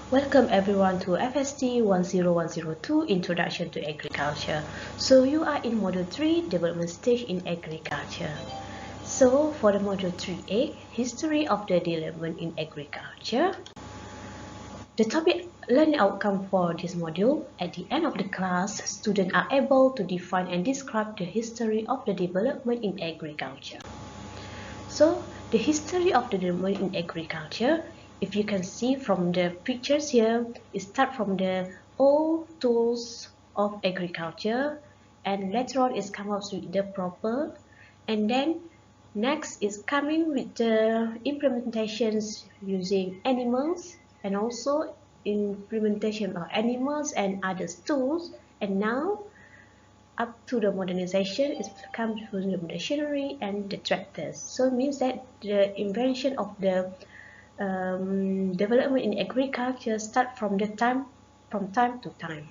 Welcome everyone to FST 10102 Introduction to Agriculture. So you are in Module 3 Development Stage in Agriculture. So for the Module 3A History of the Development in Agriculture, the topic learning outcome for this module, at the end of the class, students are able to define and describe the history of the development in agriculture. So the history of the development in agriculture, if you can see from the pictures here, it starts from the old tools of agriculture, and later on is come up with the proper, and then next is coming with the implementations using animals, and also implementation of animals and other tools, and now up to the modernization, it comes from the machinery and the tractors. So it means that the invention of the development in agriculture start from time to time.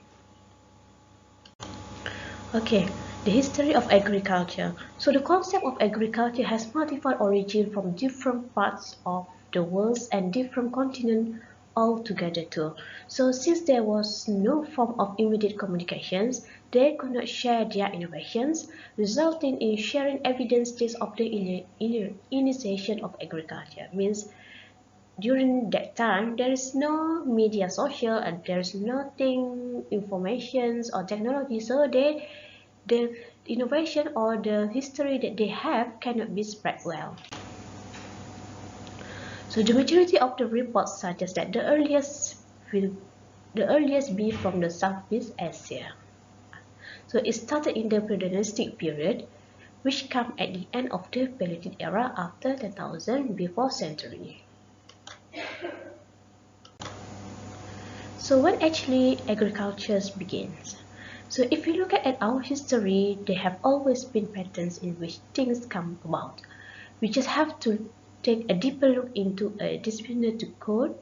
Okay, the history of agriculture. So the concept of agriculture has multiple origins from different parts of the world and different continents altogether too. So since there was no form of immediate communications, they could not share their innovations, resulting in sharing evidences of the initiation of agriculture. Means during that time there is no media social and there is nothing informations or technology, so the innovation or the history that they have cannot be spread well. So the majority of the reports suggest that the earliest be from the Southeast Asia. So it started in the pre-dynastic period, which come at the end of the Paleolithic era after 10,000 before century. So when actually agriculture begins? So if you look at our history, there have always been patterns in which things come about. We just have to take a deeper look into a disciplinary code,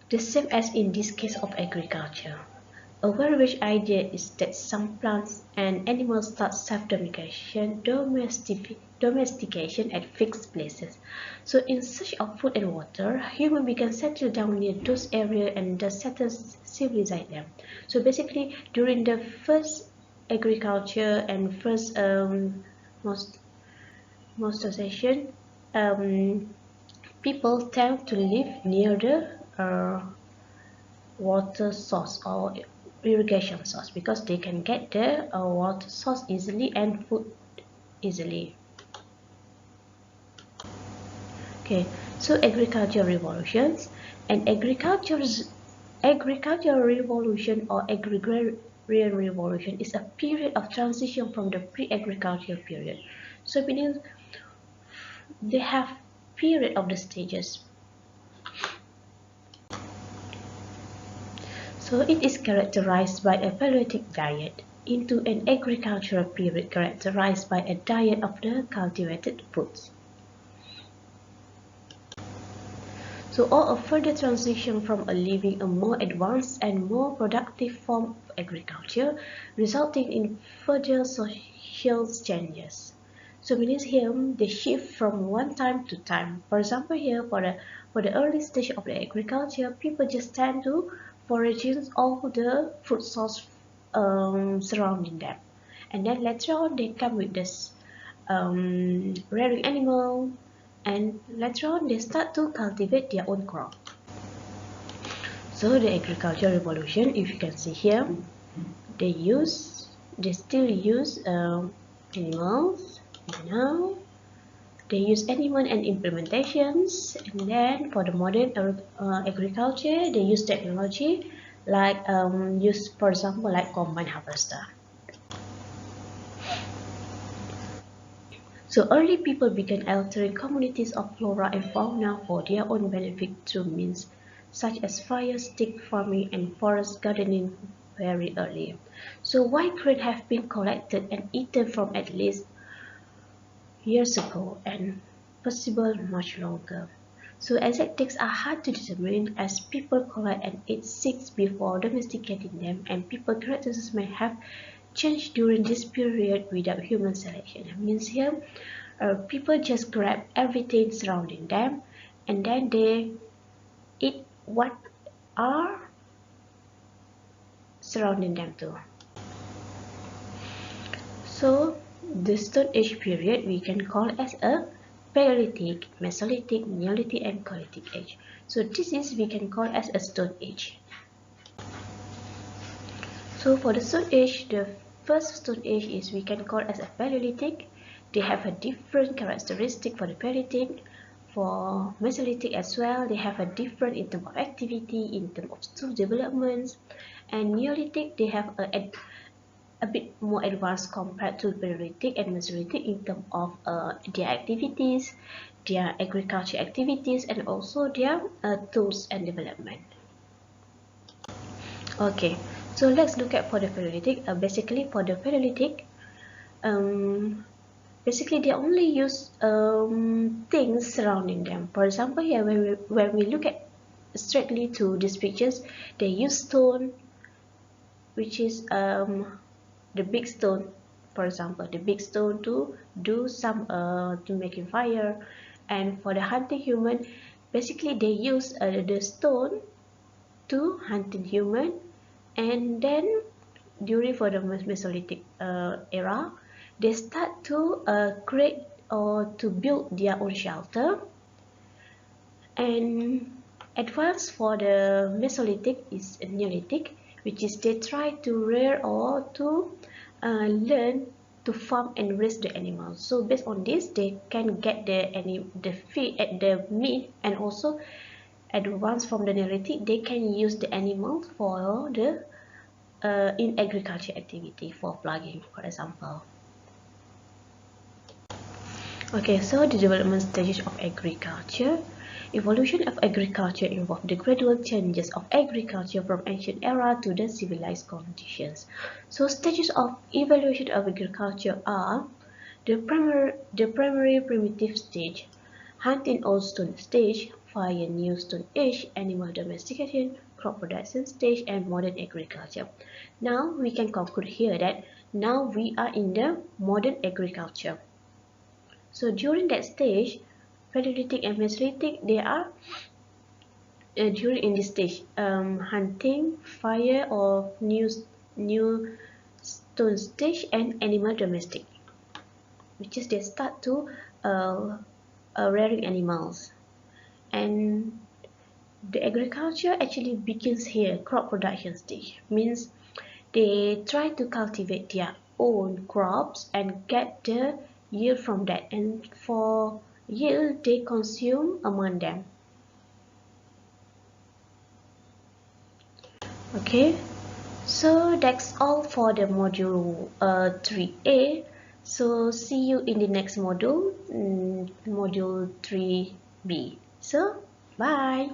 the same as in this case of agriculture. A very rich idea is that some plants and animals start self-domestication at fixed places. So in search of food and water, humans began settle down near those areas and the settlers civilized them. So basically, during the first agriculture and first modernization, people tend to live near the water source or irrigation source because they can get the water source easily and food easily. Okay, so agricultural revolutions and agricultural revolution or agrarian revolution is a period of transition from the pre-agricultural period. So meaning they have period of the stages. So it is characterized by a Paleolithic diet into an agricultural period characterized by a diet of the cultivated foods. So or a further transition from a living a more advanced and more productive form of agriculture, resulting in further social changes. So means here they shift from one time to time. For example, here for the early stage of the agriculture, people just tend to foraging all the food source surrounding them, and then later on they come with this rearing animal, and later on they start to cultivate their own crop. So the agricultural revolution, if you can see here, they still use animals. Now they use animal and implementations, and then for the modern agriculture they use technology like use, for example, like combine harvester. So early people began altering communities of flora and fauna for their own benefit through means such as fire stick farming and forest gardening very early. So white grain have been collected and eaten from at least years ago and possible much longer. So exact dates are hard to determine as people collect and eat seeds before domesticating them, and people characteristics may have changed during this period without human selection. That means here people just grab everything surrounding them and then they eat what are surrounding them too. So the Stone Age period we can call as a Paleolithic, Mesolithic, Neolithic and Colithic age. So this is we can call as a Stone Age. So for the Stone Age, the first Stone Age is we can call as a Paleolithic. They have a different characteristic for the Paleolithic. For Mesolithic as well, they have a different in terms of activity, in terms of tool developments. And Neolithic, they have a bit more advanced compared to Paleolithic and Mesolithic in terms of their activities, their agriculture activities, and also their tools and development. Okay, so let's look at for the Paleolithic. Basically, for the Paleolithic, basically they only use things surrounding them. For example, here when we look at straightly to these pictures, they use stone, which is the big stone, for example, the big stone to do some to making fire. And for the hunting human, basically they use the stone to hunting human. And then during for the Mesolithic era, they start to create or to build their own shelter. And advanced for the Mesolithic is Neolithic, which is they try to rear or to learn to farm and raise the animals. So based on this, they can get the feed at the meat, and also advanced from the Neolithic, they can use the animals for the in agriculture activity for plugging, for example. Okay, so the development stages of agriculture. Evolution of agriculture involved the gradual changes of agriculture from ancient era to the civilized conditions. So stages of evolution of agriculture are the primary primitive stage, hunting old stone stage, fire new stone age, animal domestication, crop production stage, and modern agriculture. Now we can conclude here that now we are in the modern agriculture. So during that stage, Paleolithic and Mesolithic, they are during in this stage hunting, fire, or new stone stage, and animal domestic, which is they start to rearing animals. And the agriculture actually begins here. Crop production stage means they try to cultivate their own crops and get the yield from that, and for yield they consume among them. Okay, so that's all for the module 3A. So see you in the next module, module 3B. So bye.